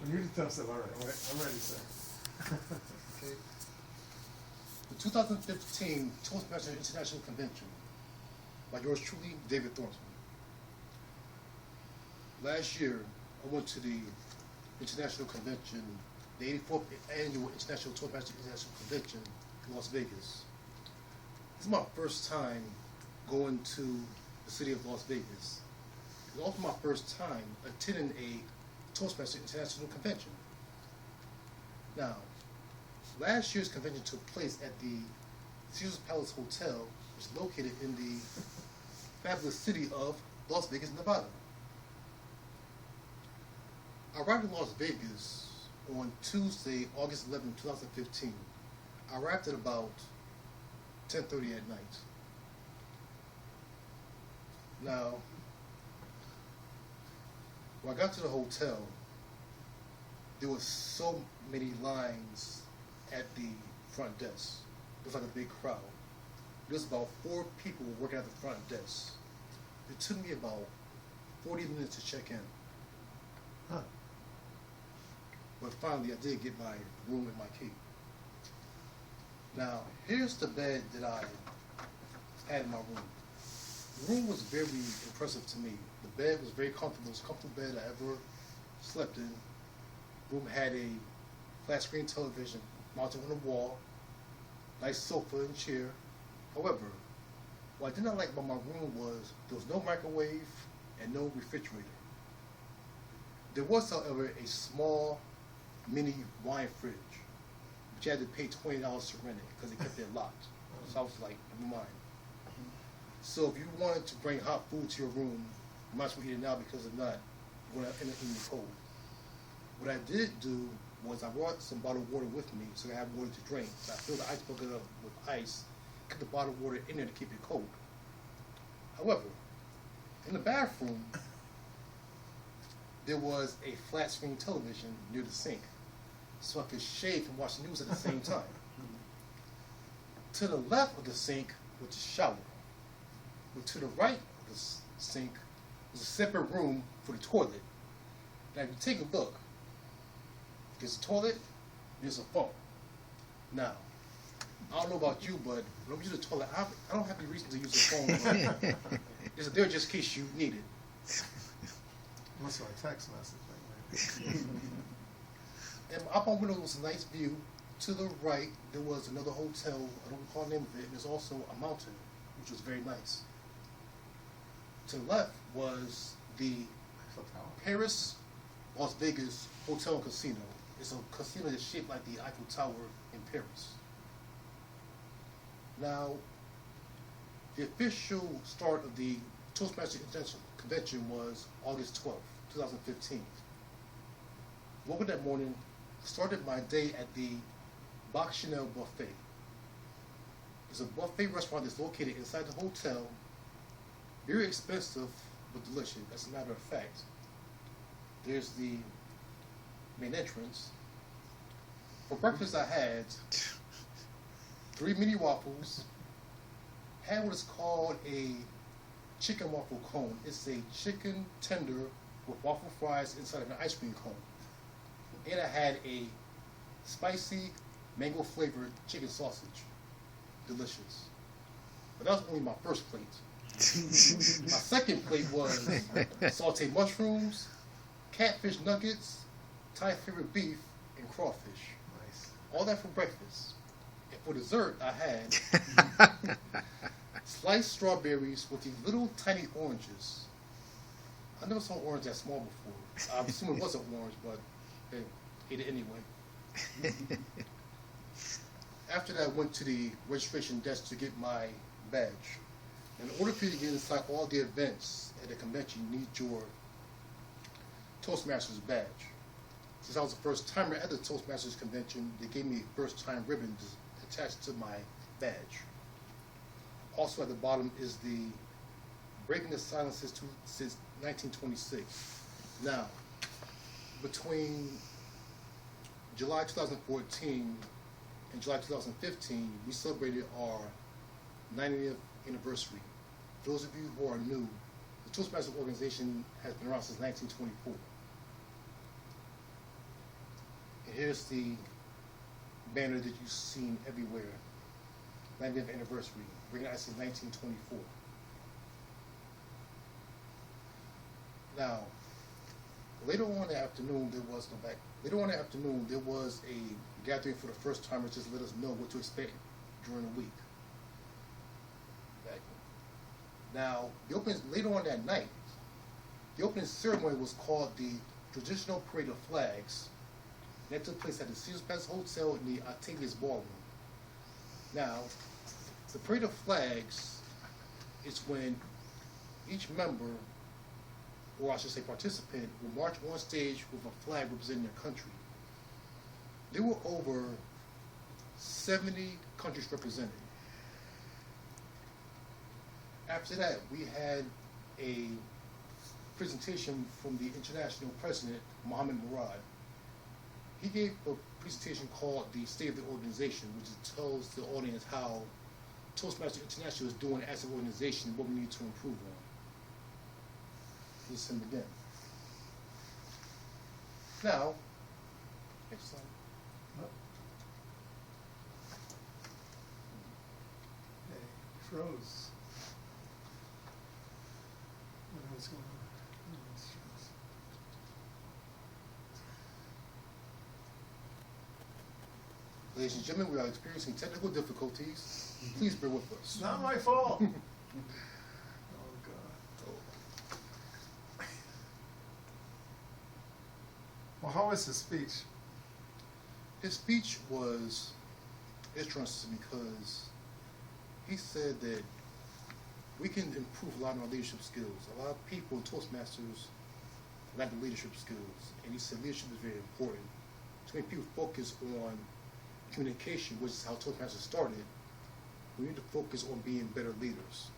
You the tough stuff. All right, I'm ready, sir. Okay. The 2015 Toastmasters International Convention by yours truly, David Thornton. Last year, I went to the International Convention, the 84th Annual International Toastmasters International Convention in Las Vegas. This is my first time going to the city of Las Vegas. It's also my first time attending a Toastmasters International Convention. Now, last year's convention took place at the Caesars Palace Hotel, which is located in the fabulous city of Las Vegas, Nevada. I arrived in Las Vegas on Tuesday, August 11, 2015. I arrived at about 10:30 at night. Now, when I got to the hotel, there was so many lines at the front desk. It was like a big crowd. There was about 4 people working at the front desk. It took me about 40 minutes to check in. Huh. But finally, I did get my room and my key. Now, here's the bed that I had in my room. The room was very impressive to me. The bed was very comfortable. It was a comfortable bed I ever slept in. The room had a flat screen television mounted on the wall, nice sofa and chair. However, what I did not like about my room was there was no microwave and no refrigerator. There was, however, a small mini wine fridge, but you had to pay $20 to rent it because it kept it locked. So I was like, never mind. So if you wanted to bring hot food to your room, you might as well eat it now, because if not, you're going to end up eating it cold. What I did do was I brought some bottled water with me so I have water to drink. So I filled the ice bucket up with ice, kept the bottled water in there to keep it cold. However, in the bathroom, there was a flat screen television near the sink, so I could shave and watch the news at the same time. To the left of the sink was the shower, but to the right of the sink was a separate room for the toilet. Now, if you take a look, there's a toilet, there's a phone. Now, I don't know about you, but when I use the toilet, I don't have any reason to use the phone. But it's there just in case you need it. Must be a text message. And up on window was a nice view. To the right, there was another hotel. I don't recall the name of it. And there's also a mountain, which was very nice. To the left was the Paris, Las Vegas Hotel and Casino. It's a casino that's shaped like the Eiffel Tower in Paris. Now, the official start of the Toastmasters International Convention was August 12th, 2015. Woke up that morning, started my day at the Box Chanel Buffet. It's a buffet restaurant that's located inside the hotel. Very expensive, but delicious, as a matter of fact. There's the main entrance. For breakfast, I had 3 mini waffles, had what is called a chicken waffle cone. It's a chicken tender with waffle fries inside of an ice cream cone. And I had a spicy mango flavored chicken sausage. Delicious. But that was only my first plate. My second plate was sauteed mushrooms, catfish nuggets, Thai favorite beef, and crawfish. Nice. All that for breakfast. And for dessert, I had sliced strawberries with these little tiny oranges. I never saw an orange that small before. I assume it wasn't orange, but hey, ate it anyway. After that, I went to the registration desk to get my badge. In order for you to get inside all the events at the convention, you need your Toastmasters badge. Since I was a first timer at the Toastmasters convention, they gave me a first time ribbon attached to my badge. Also at the bottom is the Breaking the Silence since 1926. Now, between July 2014 and July 2015, we celebrated our 90th anniversary. For those of you who are new, the Toastmasters organization has been around since 1924. here's the banner that you've seen everywhere. 90th anniversary, recognized in 1924. Now, later on in the afternoon, there was a gathering for the first time, which just let us know what to expect during the week. Now, later on that night, the opening ceremony was called the Traditional Parade of Flags. That took place at the Caesars Palace Hotel in the Octavius Ballroom. Now, the Parade of Flags is when each member, or I should say participant, will march on stage with a flag representing their country. There were over 70 countries represented. After that, we had a presentation from the international president, Mohammed Murad. He gave a presentation called the State of the Organization, which tells the audience how Toastmasters International is doing as an organization, what we need to improve on. Listen again. Now, next slide. Hey, froze. What's going on? Ladies and gentlemen, we are experiencing technical difficulties. Please bear with us. It's not my fault. Oh, God. Well, how was his speech? His speech was interesting because he said that we can improve a lot of our leadership skills. A lot of people in Toastmasters lack the leadership skills, and he said leadership is very important. Too many people focus on communication, which is how Toastmasters started. We need to focus on being better leaders.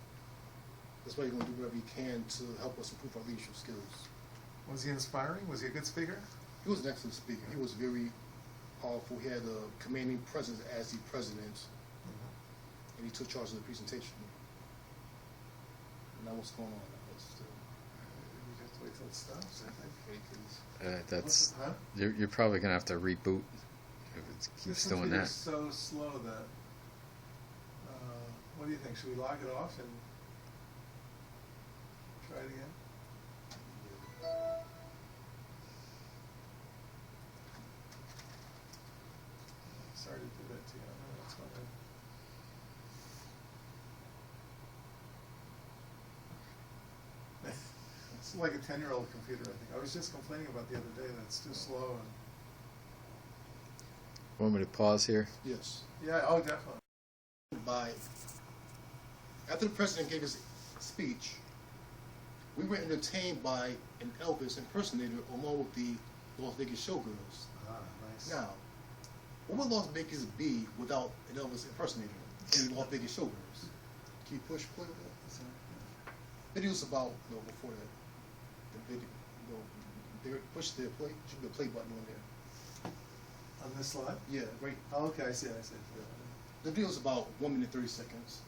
That's why you're going to do whatever you can to help us improve our leadership skills. Was he inspiring? Was he a good speaker? He was an excellent speaker. He was very powerful. He had a commanding presence as the president, and he took charge of the presentation. Now what's going on? We have to wait till it stops, I think. That's Huh? you're probably gonna have to reboot if it keeps This doing computer's that. so slow that. What do you think? Should we log it off and try it again? Sorry to do that to you. I know that's what It's like a 10-year-old computer, I think. I was just complaining about the other day that it's too slow. And Want me to pause here? Yes. yeah, oh, definitely. After the president gave his speech, we were entertained by an Elvis impersonator along with the Las Vegas Showgirls. Ah, nice. Now, what would Las Vegas be without an Elvis impersonator and the Las Vegas Showgirls? Can you push play with that? Videos about, before that, the video, push the play, should be a play button on there. On this slide? Yeah, right. Oh, okay, I see. Yeah. The video's about 1 minute 30 seconds.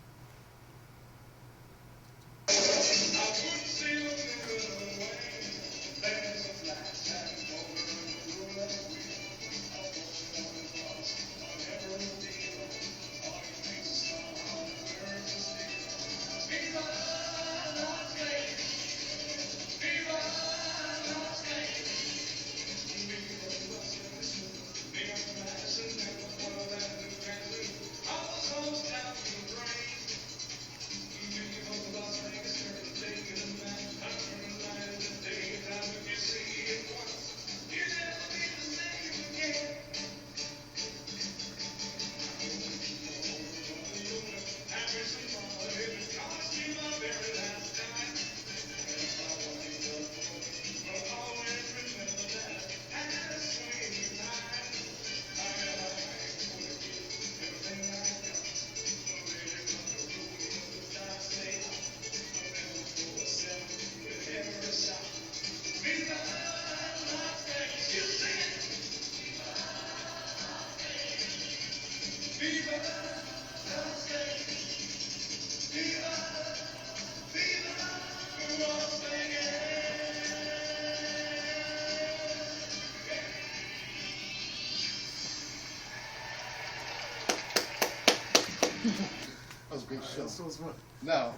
show. This was one. Now,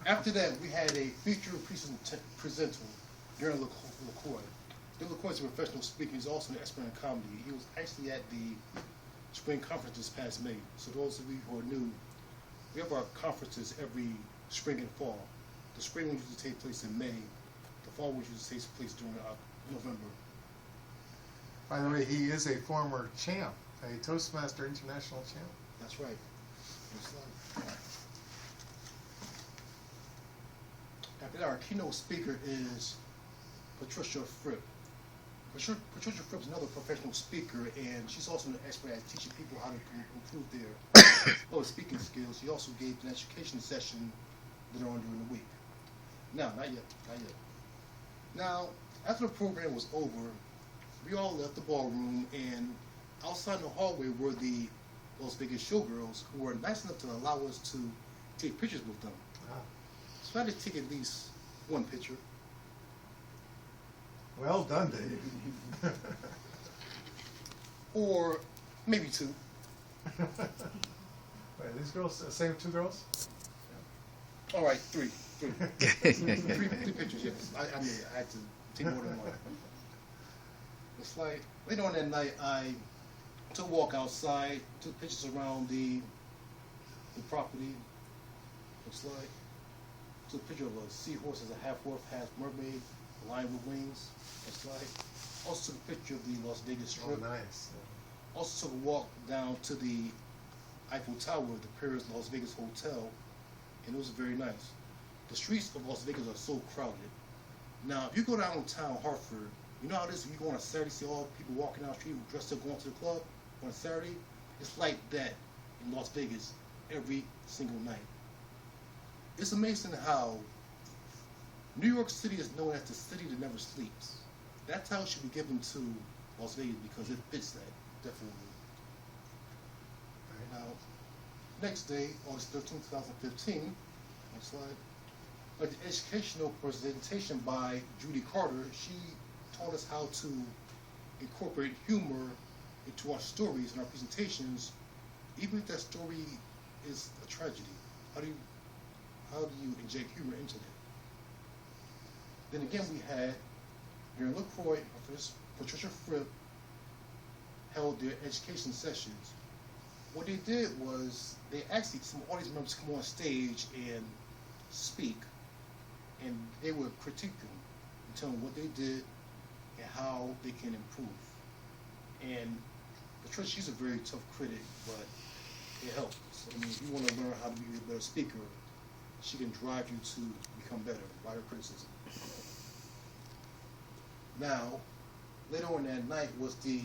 after that, we had a featured presenter, Darren LaCroix. Darren LaCroix is a professional speaker. He's also an expert in comedy. He was actually at the spring conference this past May. So those of you who are new, we have our conferences every spring and fall. The spring one usually takes place in May. The fall one usually takes place during November. By the way, he is a former champ, a Toastmaster International champ. That's right. After that, our keynote speaker is Patricia Fripp. Patricia Fripp is another professional speaker, and she's also an expert at teaching people how to improve their public speaking skills. She also gave an education session later on during the week. No, not yet. Now, after the program was over, we all left the ballroom, and outside in the hallway were the Las Vegas showgirls who were nice enough to allow us to take pictures with them. Ah. So I had to take at least one picture. Well done, Dave. Or maybe two. Wait, these girls, same two girls? All right, three pictures, yes. I mean, I had to take more than one. It's like, later on that night, I took a walk outside, took pictures around the property. Looks like, took a picture of a seahorse as a half-wolf, half-mermaid, a lion with wings. It's like, also took a picture of the Las Vegas Strip. Oh, nice. Also took a walk down to the Eiffel Tower, the Paris Las Vegas Hotel, and it was very nice. The streets of Las Vegas are so crowded. Now, if you go downtown Hartford, you know how it is when you go on a Saturday, see all people walking down the street dressed up going to the club on a Saturday? It's like that in Las Vegas every single night. It's amazing how New York City is known as the city that never sleeps. That's how it should be given to Las Vegas because it fits that, definitely. Now, next day, August 13, 2015, next slide, like the educational presentation by Judy Carter, she taught us how to incorporate humor into our stories and our presentations, even if that story is a tragedy. How do you inject humor into it? Then again, we had Darren LaCroix and Patricia Fripp held their education sessions. What they did was they asked some audience members to come on stage and speak, and they would critique them and tell them what they did and how they can improve. And Patricia, she's a very tough critic, but it helps. I mean, if you want to learn how to be a better speaker, she can drive you to become better by her criticism. Now, later on that night was the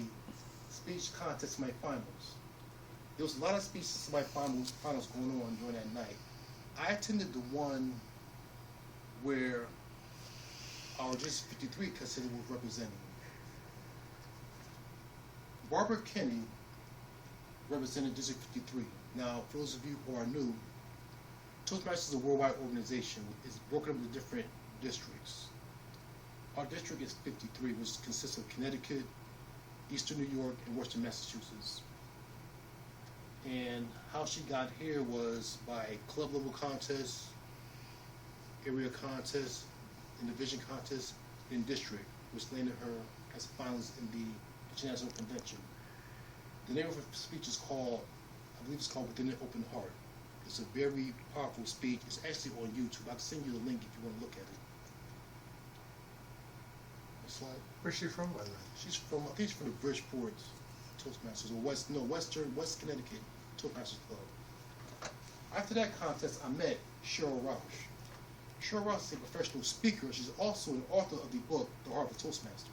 speech contest semifinals. There was a lot of speech semifinals going on during that night. I attended the one where our District 53 considered was representing. Barbara Kinney represented District 53. Now, for those of you who are new, Toastmasters is a worldwide organization. It's broken up into different districts. Our district is 53, which consists of Connecticut, Eastern New York, and Western Massachusetts. And how she got here was by club level contests, area contests, and division contests in district, which landed her as a finalist in the International Convention. The name of her speech is called, I believe it's called Within an Open Heart. It's a very powerful speech. It's actually on YouTube. I can send you the link if you want to look at it. Next slide. Where's she from, by the way? She's from, I think she's from the Bridgeport Toastmasters, or West Connecticut Toastmasters Club. After that contest, I met Cheryl Roush. Cheryl Roush is a professional speaker. She's also an author of the book, The Art of a Toastmaster.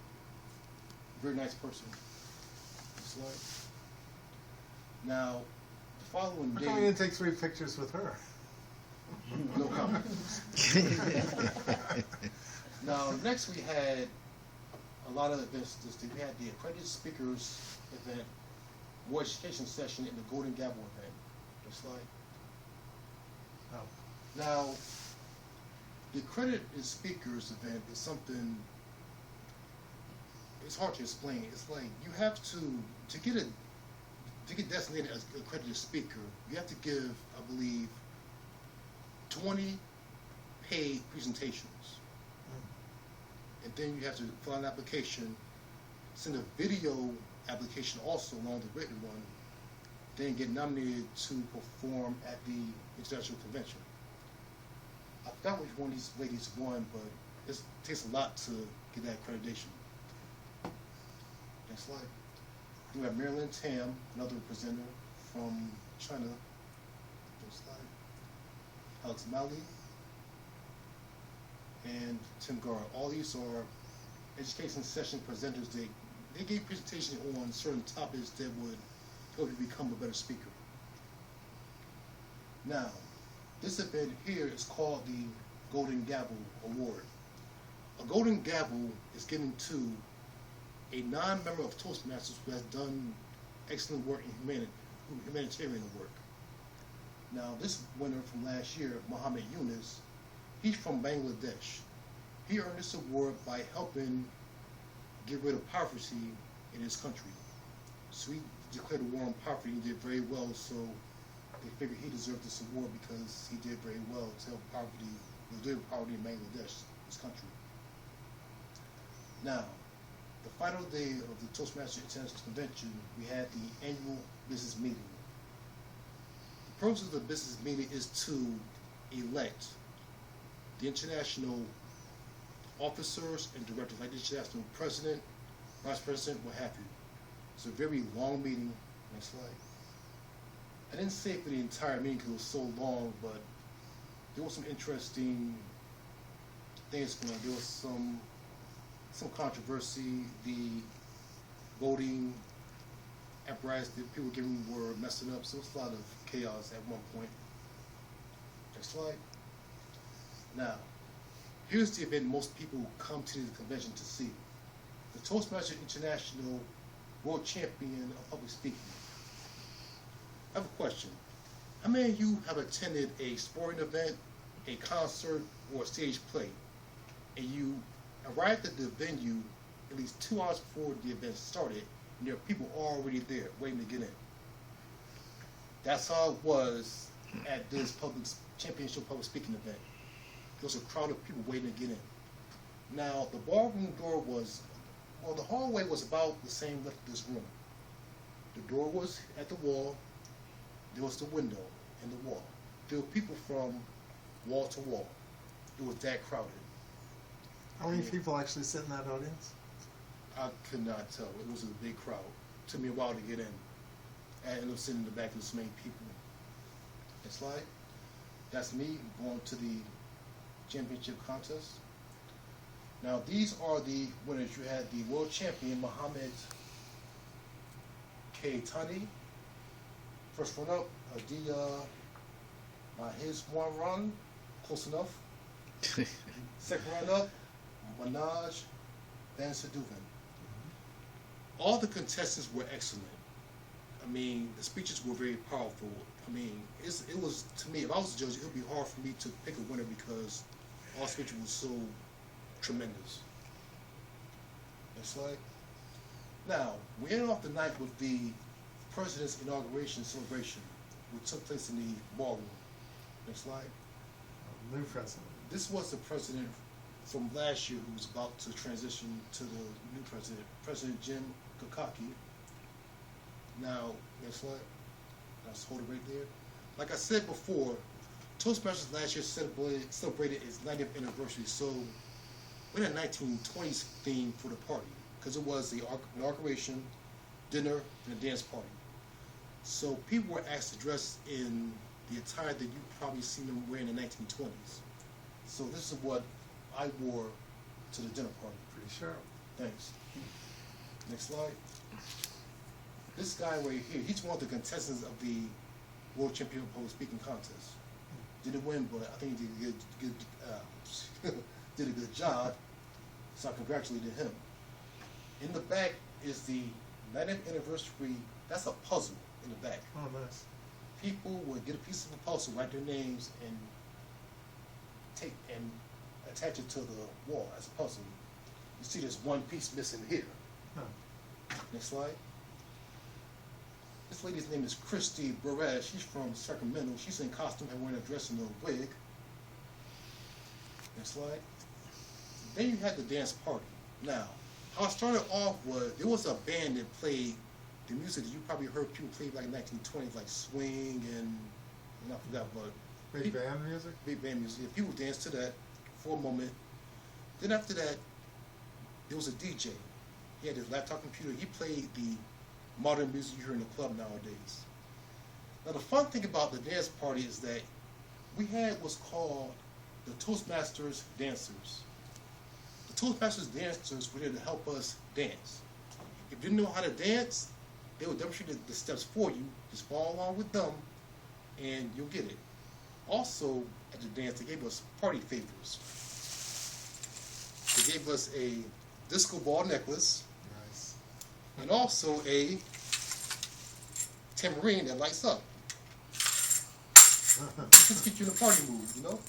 Very nice person. Next slide. Now, the following day... How come you didn't take 3 pictures with her? No comment. Now, next we had a lot of events this day. We had the accredited speakers event, more education session, and the Golden Gavel event. Next slide. Oh. Now, the accredited speakers event is something, it's hard to explain. It's like you have to get designated as an accredited speaker, you have to give, I believe, 20 paid presentations. And then you have to fill out an application, send a video application also along with the written one, then get nominated to perform at the International Convention. I forgot which one of these ladies won, but it takes a lot to get that accreditation. Next slide. We have Marilyn Tam, another presenter from China. Next slide. Alex Malley and Tim Gar. All these are education session presenters. They gave presentations on certain topics that would help you become a better speaker. Now, this event here is called the Golden Gavel Award. A Golden Gavel is given to a non-member of Toastmasters who has done excellent work in humanitarian work. Now, this winner from last year, Mohammed Yunus, he's from Bangladesh. He earned this award by helping get rid of poverty in his country. So he declared a war on poverty and did very well, so they figured he deserved this award because he did very well to help poverty in Bangladesh, his country. Now, the final day of the Toastmasters International Convention, we had the annual business meeting. The purpose of the business meeting is to elect the international officers and directors, like the international president, vice president, what have you. It's a very long meeting. Next slide. I didn't say it for the entire meeting because it was so long, but there was some interesting things going on. There was some controversy. The voting apparatus that people were giving were messing up, so it was a lot of chaos at one point. Next slide. Now, here's the event most people come to the convention to see. The Toastmasters International World Champion of Public Speaking. I have a question. How many of you have attended a sporting event, a concert, or a stage play, and you arrived at the venue at least 2 hours before the event started, and there are people already there waiting to get in? That's how it was at this championship public speaking event. There was a crowd of people waiting to get in. Now, the ballroom door the hallway was about the same width as this room. The door was at the wall. There was the window in the wall. There were people from wall to wall. It was that crowded. How many people actually sit in that audience? I could not tell. It was a big crowd. It took me a while to get in. I ended up sitting in the back of this many people. Next slide. That's me going to the championship contest. Now, these are the winners. You had the world champion, Mohammed Keitani. First one up, Adia Maheswaran, close enough. Second one up, Manaj Vansaduvan. All the contestants were excellent. I mean, the speeches were very powerful. I mean, it was, to me, if I was a judge, it would be hard for me to pick a winner because all speeches were so tremendous. Next slide. Now, we ended off the night with the President's inauguration celebration, which took place in the ballroom. Next slide. New president. This was the president from last year who was about to transition to the new president, President Jim Kakaki. Now, next slide. Let's hold it right there. Like I said before, Toastmasters last year celebrated its 90th anniversary, so we had a 1920s theme for the party because it was the inauguration, dinner, and a dance party. So people were asked to dress in the attire that you've probably seen them wear in the 1920s. So this is what I wore to the dinner party. Pretty sharp. Thanks. Next slide. This guy right here, he's one of the contestants of the World Champion Public Speaking Contest. Didn't win, but I think he did a good job, so I congratulated him. In the back is the 90th anniversary. That's a puzzle in the back. Oh, nice. People would get a piece of a puzzle, write their names, and attach it to the wall as a puzzle. You see there's one piece missing here. Huh. Next slide. This lady's name is Christy Burrell. She's from Sacramento. She's in costume and wearing a dress and a wig. Next slide. Then you had the dance party. Now, how it started off was there was a band that played the music that you probably heard people play like 1920s, like swing and I forgot what. Big band music? Big band music. People danced to that for a moment. Then after that, there was a DJ. He had his laptop computer. He played the modern music you hear in the club nowadays. Now the fun thing about the dance party is that we had what's called the Toastmasters dancers. The Toastmasters dancers were there to help us dance. If you didn't know how to dance, they would demonstrate the steps for you. Just follow along with them, and you'll get it. Also, at the dance, they gave us party favors. They gave us a disco ball necklace, Nice. and also a tambourine that lights up. Just get you in the party mood, you know?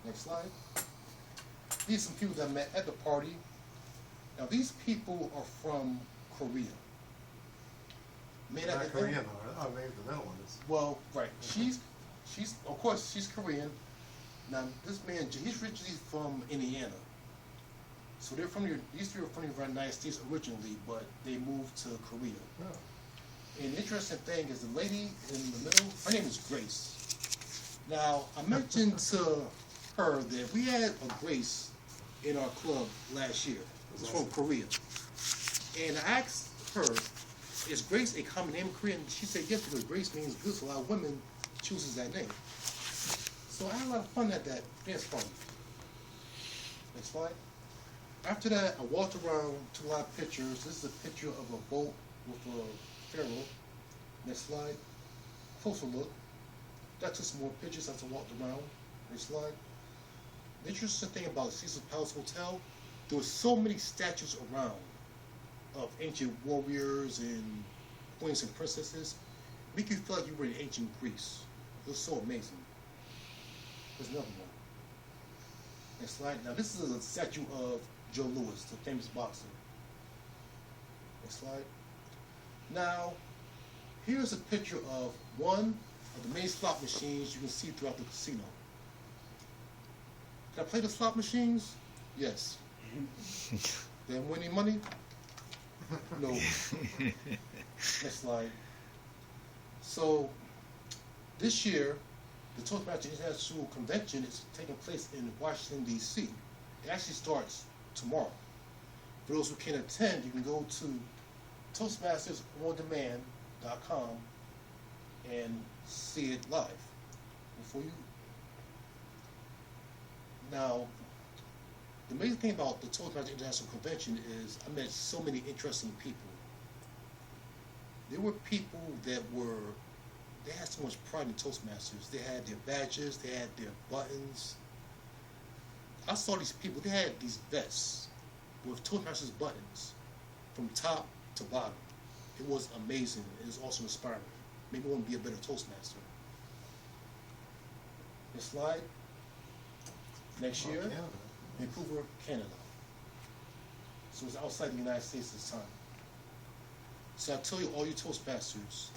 Next slide. These are some people that I met at the party. Now, these people are from Korea. Not Korean though. Oh, maybe the middle one is. Well, right. She's of course she's Korean. Now this man, he's originally from Indiana. So they're from these three are from the United States originally, but they moved to Korea. Oh. And the interesting thing is the lady in the middle, her name is Grace. Now I mentioned to her that we had a Grace in our club last year. It's from Korea. And I asked her, is Grace a common name in Korean? She said yes, because Grace means good, so a lot of women chooses that name. So I had a lot of fun at that dance party. Next slide. After that, I walked around, took a lot of pictures. This is a picture of a boat with a pharaoh. Next slide. Closer look. Got took some more pictures as I walked around. Next slide. The interesting thing about Caesar's Palace Hotel, there were so many statues around of ancient warriors and queens and princesses, make you feel like you were in ancient Greece. It was so amazing. There's another one. Next slide. Now this is a statue of Joe Louis, the famous boxer. Next slide. Now, here's a picture of one of the main slot machines you can see throughout the casino. Can I play the slot machines? Yes. They win any money? No. Next slide. So, this year, the Toastmasters International Convention is taking place in Washington, D.C. It actually starts tomorrow. For those who can't attend, you can go to ToastmastersOnDemand.com and see it live before you. Now, the amazing thing about the Toastmasters International Convention is I met so many interesting people. There were people that they had so much pride in Toastmasters. They had their badges, they had their buttons. I saw these people, they had these vests with Toastmasters buttons from top to bottom. It was amazing. It was also inspiring. Made me want to be a better Toastmaster. Next slide. Next year, Canada. Vancouver, Canada. So it's outside the United States this time. So I tell you, all you Toastmasters,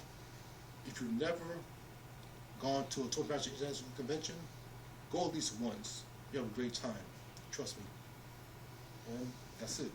if you've never gone to a Toastmasters International Convention, go at least once. You have a great time. Trust me. And that's it.